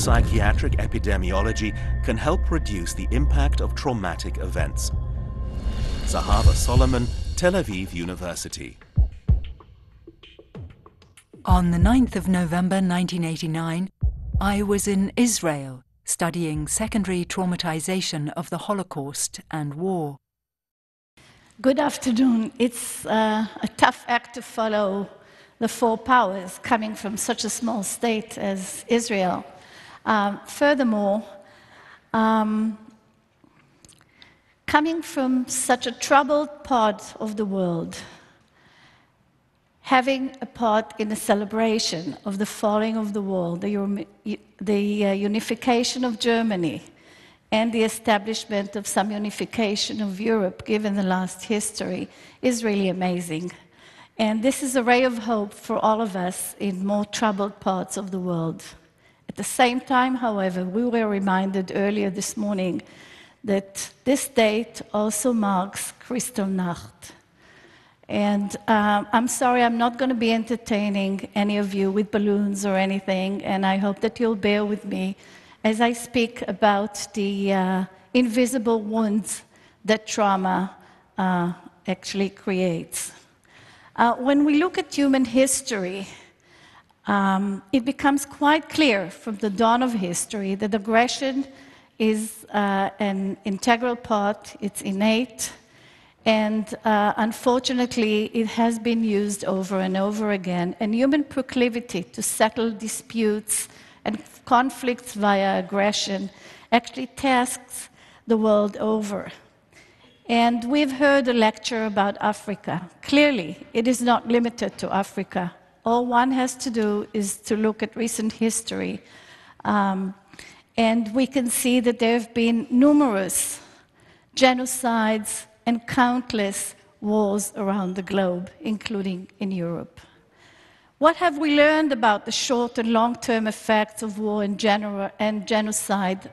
psychiatric epidemiology can help reduce the impact of traumatic events. Zahava Solomon, Tel Aviv University. On the 9th of November 1989, I was in Israel studying secondary traumatization of the Holocaust and war. Good afternoon. It's a tough act to follow the four powers coming from such a small state as Israel. Furthermore, coming from such a troubled part of the world, having a part in the celebration of the falling of the wall, the unification of Germany, and the establishment of some unification of Europe, given the last history, is really amazing. And this is a ray of hope for all of us in more troubled parts of the world. At the same time, however, we were reminded earlier this morning that this date also marks Kristallnacht. And I'm sorry, I'm not going to be entertaining any of you with balloons or anything, and I hope that you'll bear with me as I speak about the invisible wounds that trauma actually creates. When we look at human history, it becomes quite clear from the dawn of history that aggression is an integral part, it's innate, and unfortunately, it has been used over and over again. And human proclivity to settle disputes and conflicts via aggression actually tasks the world over. And we've heard a lecture about Africa. Clearly, it is not limited to Africa. All one has to do is to look at recent history. And we can see that there have been numerous genocides and countless wars around the globe, including in Europe. What have we learned about the short and long-term effects of war and genocide?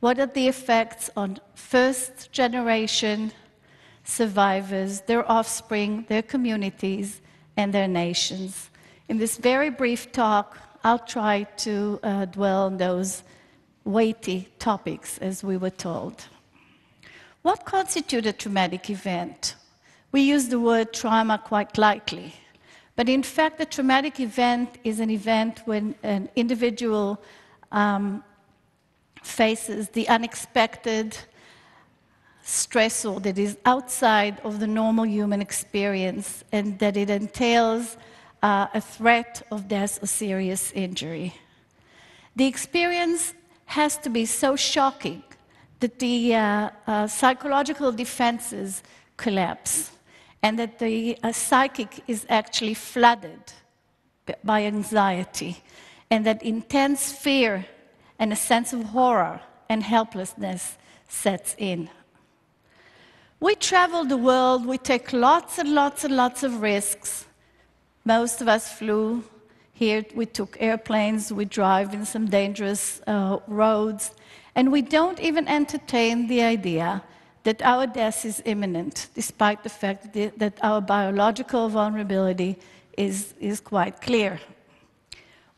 What are the effects on first-generation survivors, their offspring, their communities, and their nations? In this very brief talk, I'll try to dwell on those weighty topics, as we were told. What constitutes a traumatic event? We use the word trauma quite lightly, but in fact, a traumatic event is an event when an individual faces the unexpected stressor that is outside of the normal human experience, and that it entails a threat of death or serious injury. The experience has to be so shocking that the psychological defenses collapse, and that the psychic is actually flooded by anxiety, and that intense fear and a sense of horror and helplessness sets in. We travel the world, we take lots and lots and lots of risks. Most of us flew. Here we took airplanes, we drive in some dangerous roads, and we don't even entertain the idea that our death is imminent, despite the fact that our biological vulnerability is quite clear.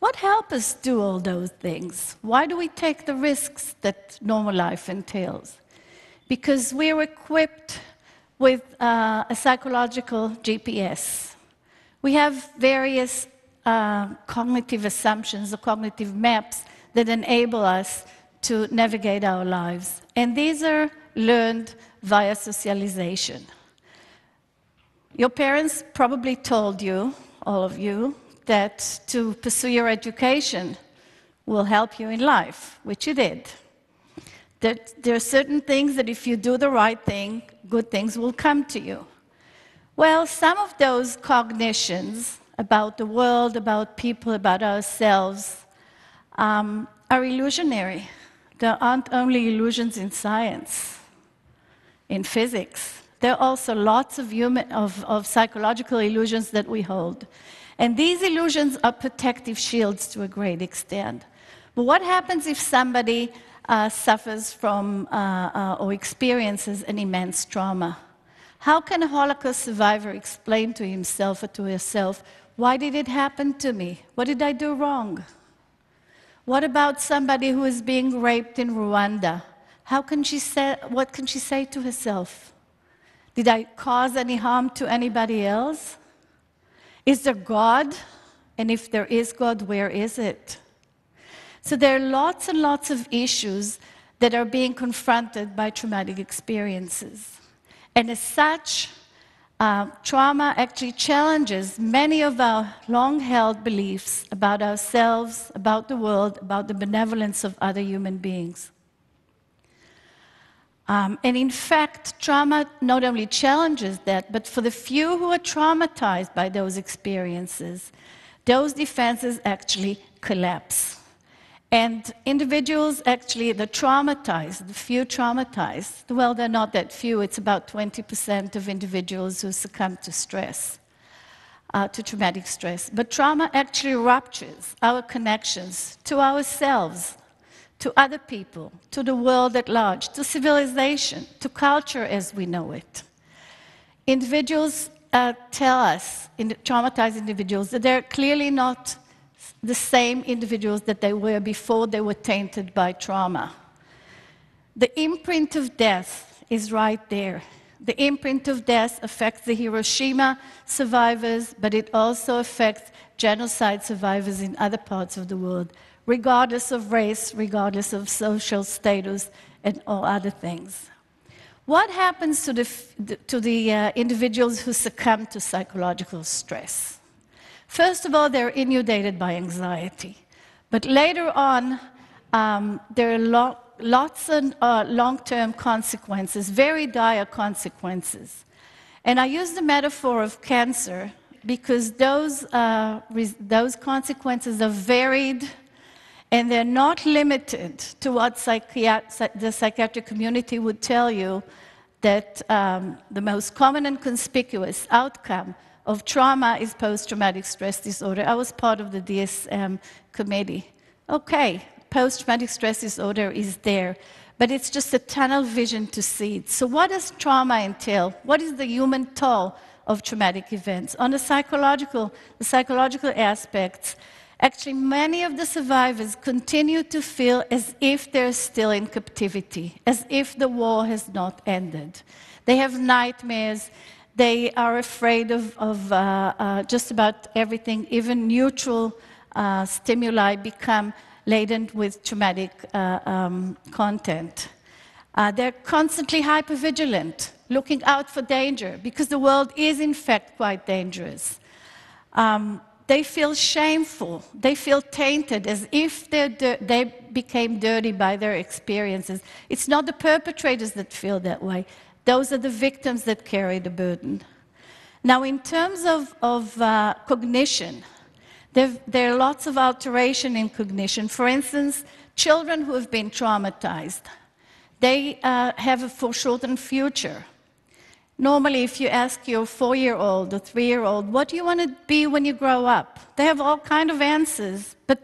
What helps us do all those things? Why do we take the risks that normal life entails? Because we're equipped with a psychological GPS. We have various cognitive assumptions or cognitive maps that enable us to navigate our lives. And these are learned via socialization. Your parents probably told you, all of you, that to pursue your education will help you in life, which it did. That there are certain things that if you do the right thing, good things will come to you. Well, some of those cognitions about the world, about people, about ourselves, are illusionary. There aren't only illusions in science, in physics. There are also lots of psychological illusions that we hold. And these illusions are protective shields to a great extent. But what happens if somebody suffers from or experiences an immense trauma? How can a Holocaust survivor explain to himself or to herself, why did it happen to me? What did I do wrong? What about somebody who is being raped in Rwanda? What can she say to herself? Did I cause any harm to anybody else? Is there God? And if there is God, where is it? So there are lots and lots of issues that are being confronted by traumatic experiences. And as such, trauma actually challenges many of our long-held beliefs about ourselves, about the world, about the benevolence of other human beings. And in fact, trauma not only challenges that, but for the few who are traumatized by those experiences, those defenses actually collapse. And individuals actually, the traumatized, the few traumatized, well, they're not that few, it's about 20% of individuals who succumb to stress, to traumatic stress. But trauma actually ruptures our connections to ourselves, to other people, to the world at large, to civilization, to culture as we know it. Individuals tell us, traumatized individuals, that they're clearly not the same individuals that they were before they were tainted by trauma. The imprint of death is right there. The imprint of death affects the Hiroshima survivors, but it also affects genocide survivors in other parts of the world, regardless of race, regardless of social status, and all other things. What happens to the individuals who succumb to psychological stress? First of all, they're inundated by anxiety. But later on, there are lots of long-term consequences, very dire consequences. And I use the metaphor of cancer because those consequences are varied, and they're not limited to what the psychiatric community would tell you that the most common and conspicuous outcome of trauma is post-traumatic stress disorder. I was part of the DSM committee. Okay, post-traumatic stress disorder is there, but it's just a tunnel vision to see it. So what does trauma entail? What is the human toll of traumatic events? On the psychological aspects, actually many of the survivors continue to feel as if they're still in captivity, as if the war has not ended. They have nightmares. They are afraid of just about everything. Even neutral stimuli become laden with traumatic content. They're constantly hypervigilant, looking out for danger, because the world is in fact quite dangerous. They feel shameful. They feel tainted, as if they became dirty by their experiences. It's not the perpetrators that feel that way. Those are the victims that carry the burden. Now, in terms of cognition, there are lots of alteration in cognition. For instance, children who have been traumatized, they have a foreshortened future. Normally, if you ask your 4-year-old or 3-year-old, what do you want to be when you grow up? They have all kinds of answers, but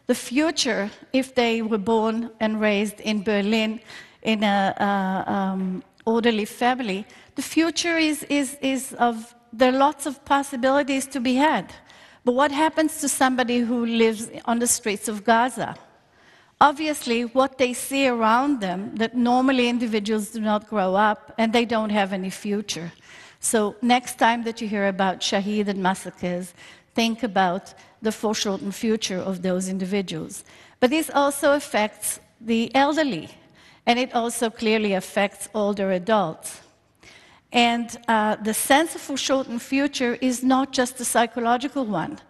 the future, if they were born and raised in Berlin in a orderly family, the future there are lots of possibilities to be had. But what happens to somebody who lives on the streets of Gaza? Obviously, what they see around them, that normally individuals do not grow up and they don't have any future. So next time that you hear about Shaheed and massacres, think about the foreshortened future of those individuals. But this also affects the elderly, and it also clearly affects older adults. And the sense of foreshortened future is not just a psychological one.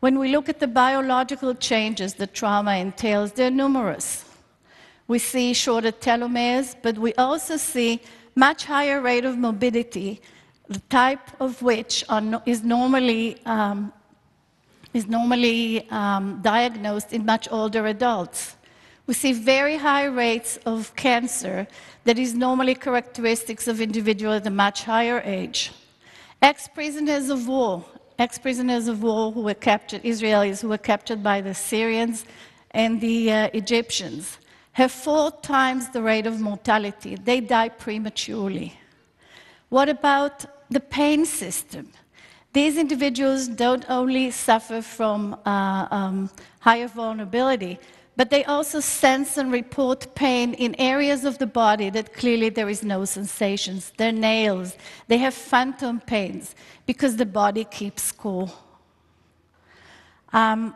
When we look at the biological changes that trauma entails, they're numerous. We see shorter telomeres, but we also see much higher rate of morbidity, the type of which is normally diagnosed in much older adults. We see very high rates of cancer that is normally characteristics of individuals at a much higher age. Ex-prisoners of war who were captured, Israelis who were captured by the Syrians and the Egyptians, have 4 times the rate of mortality. They die prematurely. What about the pain system? These individuals don't only suffer from higher vulnerability, but they also sense and report pain in areas of the body that clearly there is no sensations. Their nails, they have phantom pains because the body keeps score. The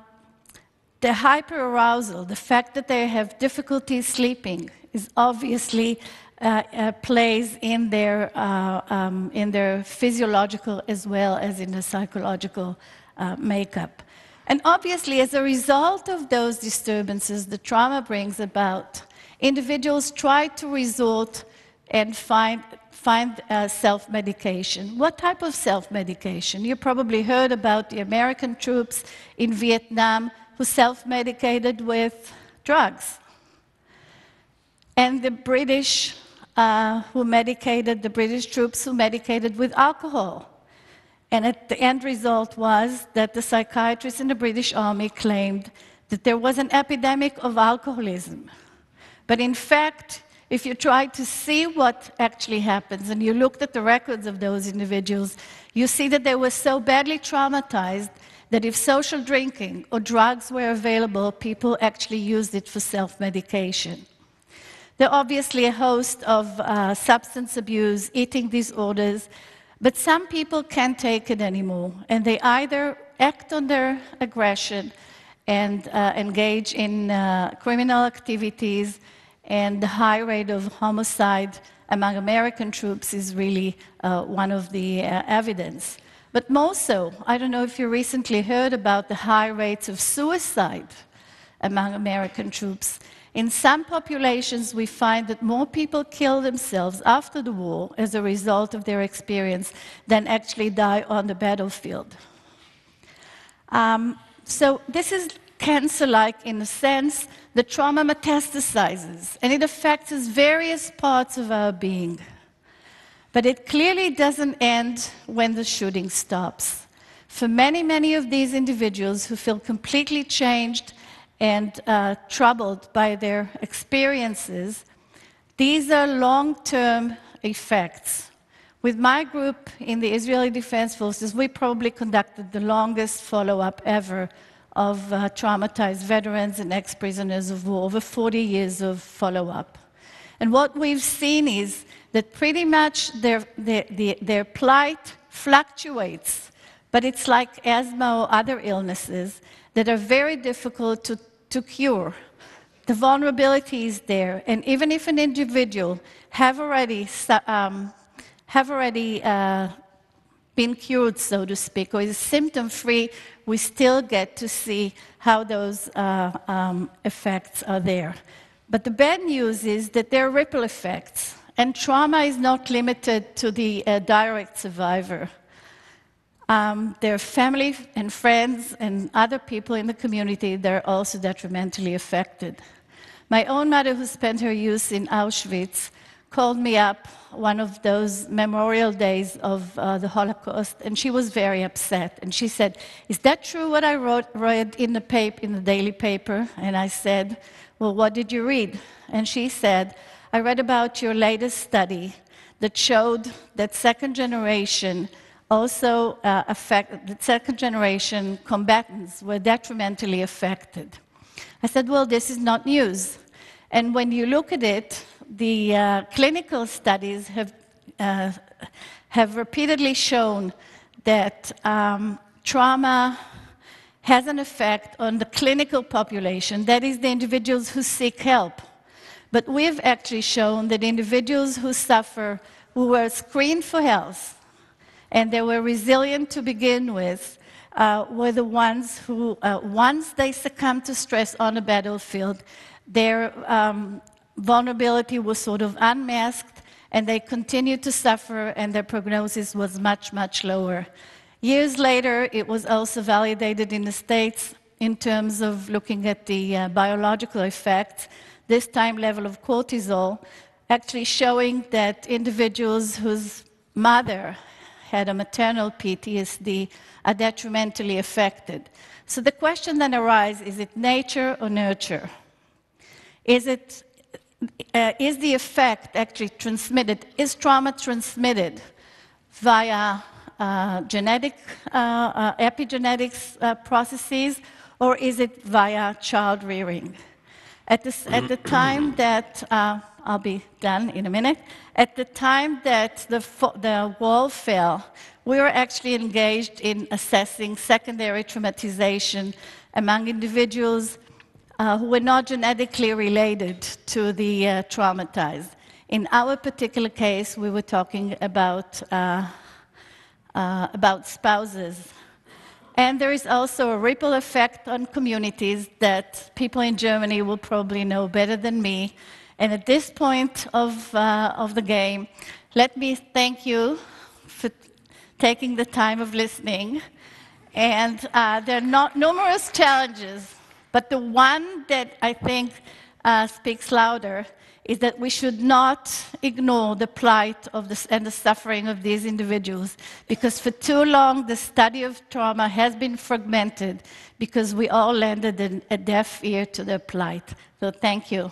hyperarousal, the fact that they have difficulty sleeping, is obviously plays in their physiological as well as in the psychological makeup. And obviously, as a result of those disturbances the trauma brings about, individuals try to resort and find self-medication. What type of self-medication? You probably heard about the American troops in Vietnam who self-medicated with drugs. And the British the British troops who medicated with alcohol. And the end result was that the psychiatrists in the British Army claimed that there was an epidemic of alcoholism. But in fact, if you try to see what actually happens, and you looked at the records of those individuals, you see that they were so badly traumatized that if social drinking or drugs were available, people actually used it for self-medication. There are obviously a host of substance abuse, eating disorders, but some people can't take it anymore, and they either act on their aggression and engage in criminal activities, and the high rate of homicide among American troops is really one of the evidence. But more so, I don't know if you recently heard about the high rates of suicide among American troops. In some populations, we find that more people kill themselves after the war as a result of their experience than actually die on the battlefield. So this is cancer-like in a sense. The trauma metastasizes, and it affects various parts of our being. But it clearly doesn't end when the shooting stops. For many, many of these individuals who feel completely changed and troubled by their experiences, these are long-term effects. With my group in the Israeli Defense Forces, we probably conducted the longest follow-up ever of traumatized veterans and ex-prisoners of war, over 40 years of follow-up. And what we've seen is that pretty much their plight fluctuates, but it's like asthma or other illnesses that are very difficult to cure. The vulnerability is there, and even if an individual have already been cured, so to speak, or is symptom-free, we still get to see how those effects are there. But the bad news is that there are ripple effects, and trauma is not limited to the direct survivor. There are family and friends and other people in the community that are also detrimentally affected. My own mother, who spent her youth in Auschwitz, called me up one of those memorial days of the Holocaust, and she was very upset. And she said, "Is that true what I read in the daily paper?" And I said, "Well, what did you read?" And she said, "I read about your latest study that showed that second generation combatants were detrimentally affected." I said, "Well, this is not news." And when you look at it, the clinical studies have repeatedly shown that trauma has an effect on the clinical population, that is, the individuals who seek help. But we've actually shown that individuals who suffer, who were screened for health, and they were resilient to begin with, were the ones who, once they succumbed to stress on the battlefield, their vulnerability was sort of unmasked, and they continued to suffer, and their prognosis was much, much lower. Years later, it was also validated in the States in terms of looking at the biological effects, this time level of cortisol, actually showing that individuals whose mother had a maternal PTSD are detrimentally affected. So the question then arises, is it nature or nurture? Is the effect actually transmitted? Is trauma transmitted via epigenetics processes, or is it via child rearing? At the time that, I'll be done in a minute, at the time that the wall fell, we were actually engaged in assessing secondary traumatization among individuals who were not genetically related to the traumatized. In our particular case, we were talking about spouses. And there is also a ripple effect on communities that people in Germany will probably know better than me. And at this point of the game, let me thank you for taking the time of listening. And there are not numerous challenges, but the one that I think speaks louder is that we should not ignore the plight of and the suffering of these individuals, because for too long the study of trauma has been fragmented because we all lended a deaf ear to their plight. So thank you.